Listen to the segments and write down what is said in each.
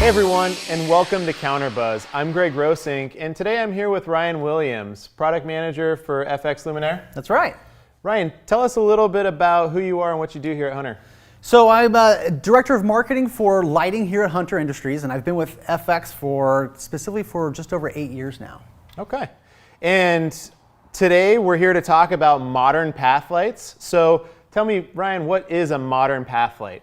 Hey everyone, and welcome to Counterbuzz. I'm Greg Rosink, and today I'm here with Ryan Williams, product manager for FX Luminaire. That's right. Ryan, tell us a little bit about who you are and what you do here at Hunter. So I'm director of marketing for lighting here at Hunter Industries, and I've been with FX specifically for just over 8 years now. Okay. And today we're here to talk about modern path lights. So tell me, Ryan, what is a modern path light?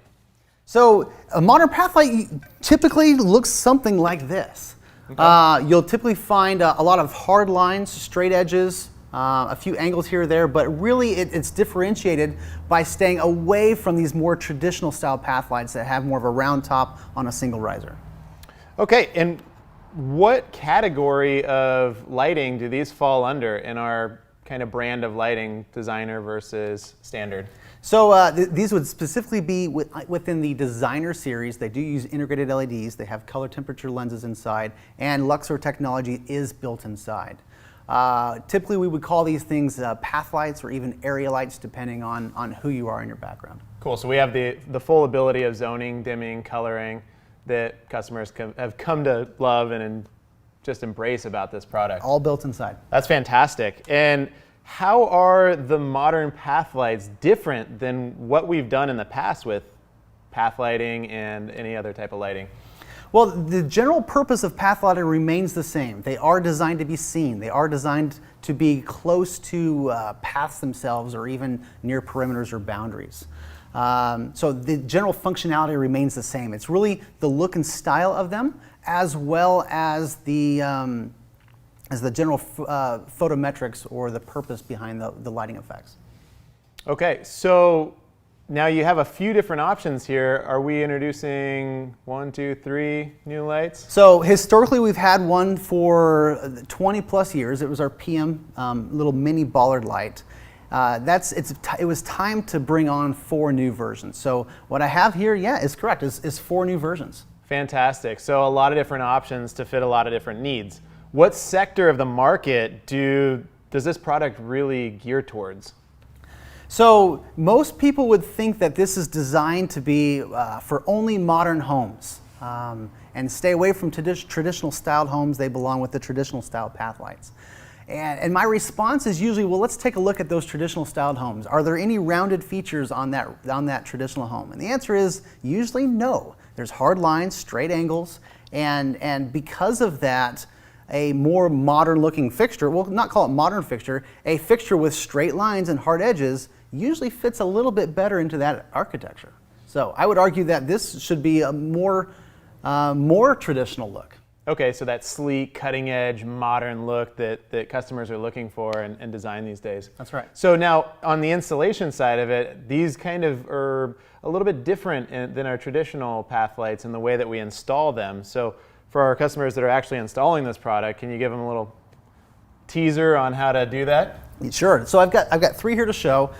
So a modern path light typically looks something like this. Okay. You'll typically find a lot of hard lines, straight edges, a few angles here or there, but really it's differentiated by staying away from these more traditional style path lights that have more of a round top on a single riser. Okay, and what category of lighting do these fall under in our kind of brand of lighting, designer versus standard? So these would specifically be within the designer series. They do use integrated LEDs. They have color temperature lenses inside, and Luxor technology is built inside. Typically, we would call these things path lights or even area lights, depending on who you are in your background. Cool. So we have the full ability of zoning, dimming, coloring that customers have come to love and just embrace about this product. All built inside. That's fantastic. And how are the modern path lights different than what we've done in the past with path lighting and any other type of lighting? Well, the general purpose of path lighting remains the same. They are designed to be seen. They are designed to be close to paths themselves or even near perimeters or boundaries. So the general functionality remains the same. It's really the look and style of them, as well as the general photometrics or the purpose behind the lighting effects. Okay, so now you have a few different options here. Are we introducing 1, 2, 3 new lights? So historically we've had one for 20 plus years. It was our PM little mini bollard light. It was time to bring on 4 new versions. So what I have here, yeah, is correct, is 4 new versions. Fantastic. So a lot of different options to fit a lot of different needs. What sector of the market does this product really gear towards? So most people would think that this is designed to be for only modern homes and stay away from traditional styled homes. They belong with the traditional style path lights. And my response is usually, well, let's take a look at those traditional styled homes. Are there any rounded features on that traditional home? And the answer is usually no. There's hard lines, straight angles, and because of that, a more modern looking fixture, well, not call it modern fixture, a fixture with straight lines and hard edges usually fits a little bit better into that architecture. So I would argue that this should be a more traditional look. Okay, so that sleek, cutting edge, modern look that customers are looking for and design these days. That's right. So now on the installation side of it, these kind of are a little bit different than our traditional path lights in the way that we install them. So for our customers that are actually installing this product, can you give them a little teaser on how to do that? Sure. So I've got 3 here to show.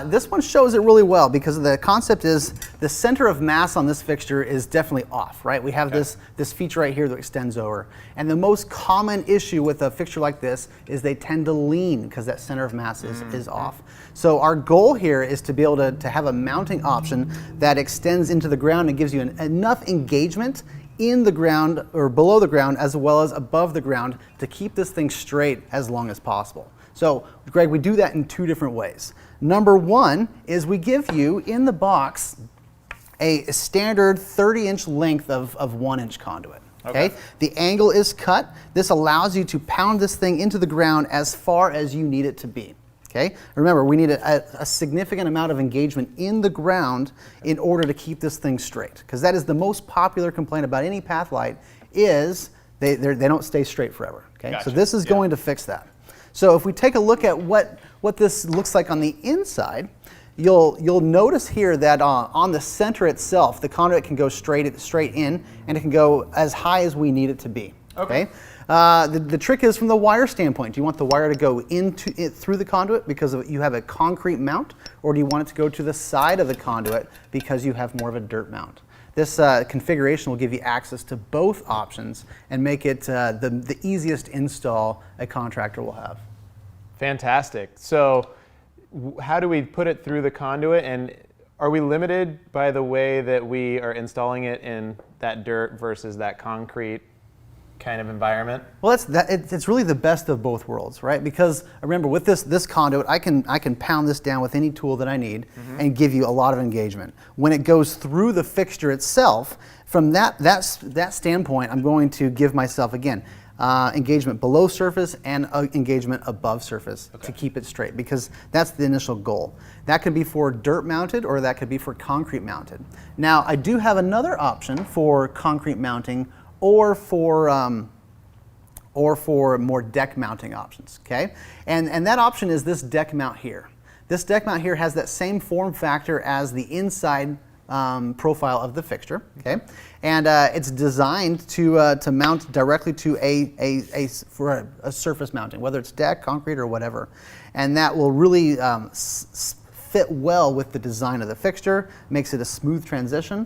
This one shows it really well because the concept is the center of mass on this fixture is definitely off, right? We have this feature right here that extends over. And the most common issue with a fixture like this is they tend to lean because that center of mass is off. So our goal here is to be able to have a mounting option that extends into the ground and gives you enough engagement in the ground or below the ground as well as above the ground to keep this thing straight as long as possible. So, Greg, we do that in 2 different ways. Number 1 is we give you in the box a standard 30-inch length of 1-inch conduit. Okay? The angle is cut. This allows you to pound this thing into the ground as far as you need it to be. Okay? Remember, we need a significant amount of engagement in the ground in order to keep this thing straight, because that is the most popular complaint about any path light is they don't stay straight forever. Okay? Gotcha. So this is going to fix that. So if we take a look at what this looks like on the inside, you'll notice here that on the center itself, the conduit can go straight in, and it can go as high as we need it to be. Okay. The trick is from the wire standpoint. Do you want the wire to go through the conduit because you have a concrete mount, or do you want it to go to the side of the conduit because you have more of a dirt mount? This configuration will give you access to both options and make it the easiest install a contractor will have. Fantastic. So how do we put it through the conduit, and Are we limited by the way that we are installing it in that dirt versus that concrete kind of environment? Well, it's really the best of both worlds, right? Because remember, with this conduit, I can pound this down with any tool that I need and give you a lot of engagement. When it goes through the fixture itself, from that standpoint, I'm going to give myself, again, engagement below surface and engagement above surface to keep it straight, because that's the initial goal. That could be for dirt mounted, or that could be for concrete mounted. Now, I do have another option for concrete mounting, or for more deck mounting options, okay? And that option is this deck mount here. This deck mount here has that same form factor as the inside profile of the fixture, okay? And it's designed to mount directly to a surface mounting, whether it's deck, concrete, or whatever. And that will really fit well with the design of the fixture, makes it a smooth transition,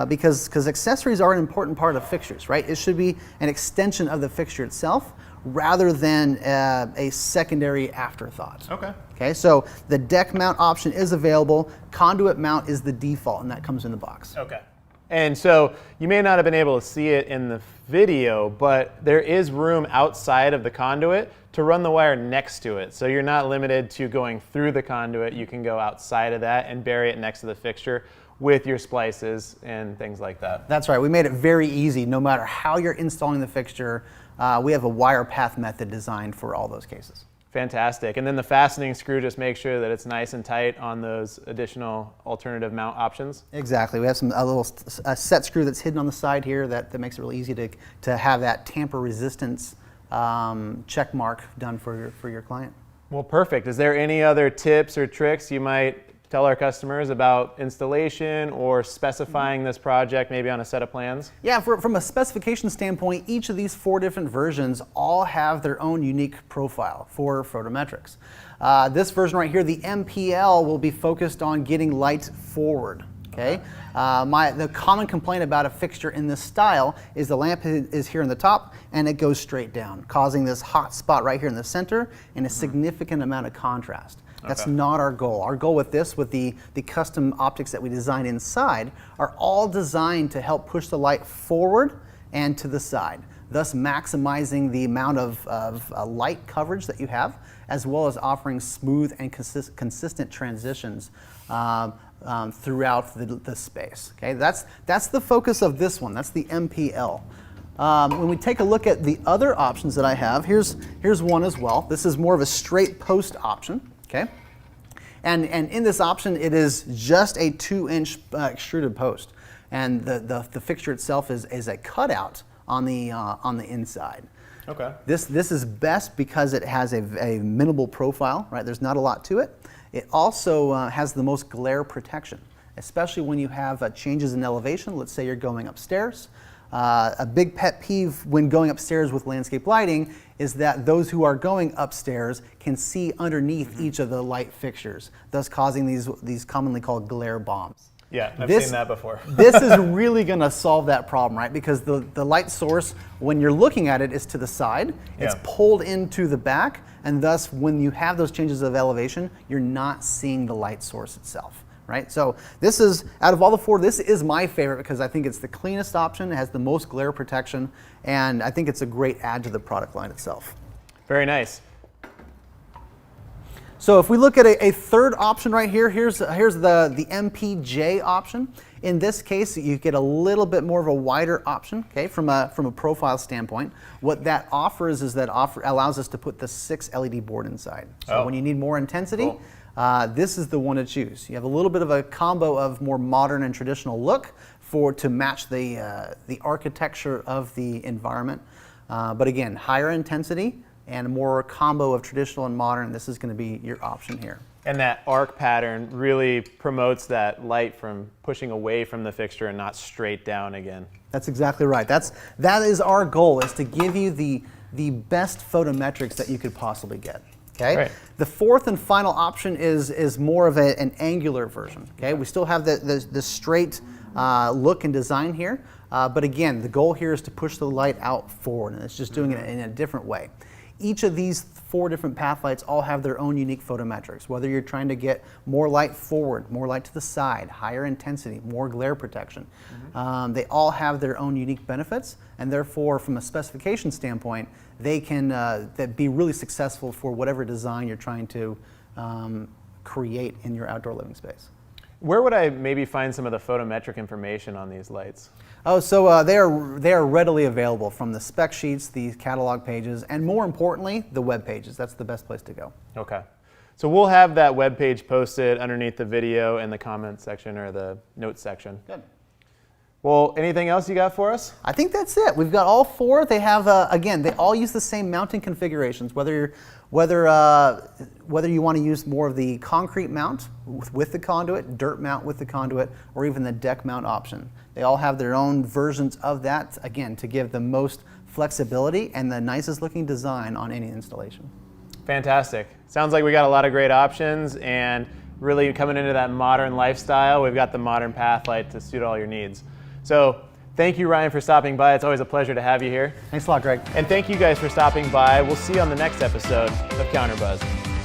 because accessories are an important part of fixtures, right? It should be an extension of the fixture itself rather than a secondary afterthought. Okay, so the deck mount option is available. Conduit mount is the default, and that comes in the box. Okay. And so you may not have been able to see it in the video, but there is room outside of the conduit to run the wire next to it. So you're not limited to going through the conduit. You can go outside of that and bury it next to the fixture with your splices and things like that. That's right. We made it very easy. No matter how you're installing the fixture, we have a wire path method designed for all those cases. Fantastic. And then the fastening screw, just make sure that it's nice and tight on those additional alternative mount options. Exactly. We have a little set screw that's hidden on the side here that makes it really easy to have that tamper resistance check mark done for your client. Well, perfect. Is there any other tips or tricks you might tell our customers about installation or specifying this project maybe on a set of plans? Yeah, from a specification standpoint, each of these 4 different versions all have their own unique profile for photometrics. This version right here, the MPL, will be focused on getting light forward. Okay. The common complaint about a fixture in this style is the lamp is here in the top and it goes straight down, causing this hot spot right here in the center and a significant amount of contrast. That's not our goal. Our goal with this, with the custom optics that we design inside, are all designed to help push the light forward and to the side, thus maximizing the amount of light coverage that you have, as well as offering smooth and consistent transitions throughout the space. Okay, that's the focus of this one. That's the MPL. When we take a look at the other options that I have, here's one as well. This is more of a straight post option. Okay, and in this option, it is just a 2-inch extruded post, and the fixture itself is a cutout on the inside. Okay. This is best because it has a minimal profile. Right, there's not a lot to it. It also has the most glare protection, especially when you have changes in elevation. Let's say you're going upstairs. A big pet peeve when going upstairs with landscape lighting is that those who are going upstairs can see underneath each of the light fixtures, thus causing these commonly called glare bombs. Yeah, I've seen that before. This is really going to solve that problem, right? Because the light source, when you're looking at it, is to the side. It's pulled into the back, and thus when you have those changes of elevation, you're not seeing the light source itself. Right? So this is, out of all the 4, this is my favorite because I think it's the cleanest option, it has the most glare protection, and I think it's a great add to the product line itself. Very nice. So if we look at a third option right here, here's the MPJ option. In this case, you get a little bit more of a wider option, okay, from a profile standpoint. What that offers is allows us to put the 6 LED board inside. So when you need more intensity, this is the one to choose. You have a little bit of a combo of more modern and traditional look to match the architecture of the environment. But again, higher intensity and more combo of traditional and modern. This is going to be your option here. And that arc pattern really promotes that light from pushing away from the fixture and not straight down again. That's exactly right. That is our goal, is to give you the best photometrics that you could possibly get. Okay. Right. The 4th and final option is more of an angular version. Okay. We still have the straight look and design here, but again, the goal here is to push the light out forward, and it's just doing it in a different way. Each of these 4 different path lights all have their own unique photometrics, whether you're trying to get more light forward, more light to the side, higher intensity, more glare protection. They all have their own unique benefits, and therefore from a specification standpoint, they can be really successful for whatever design you're trying to create in your outdoor living space. Where would I maybe find some of the photometric information on these lights? Oh, so they are readily available from the spec sheets, the catalog pages, and more importantly, the web pages. That's the best place to go. Okay. So we'll have that web page posted underneath the video in the comment section or the notes section. Good. Well, anything else you got for us? I think that's it. We've got all 4. They have, again, they all use the same mounting configurations, whether you want to use more of the concrete mount with the conduit, dirt mount with the conduit, or even the deck mount option. They all have their own versions of that, again, to give the most flexibility and the nicest looking design on any installation. Fantastic. Sounds like we got a lot of great options, and really coming into that modern lifestyle, we've got the modern path light to suit all your needs. So thank you, Ryan, for stopping by. It's always a pleasure to have you here. Thanks a lot, Greg. And thank you guys for stopping by. We'll see you on the next episode of CounterBuzz.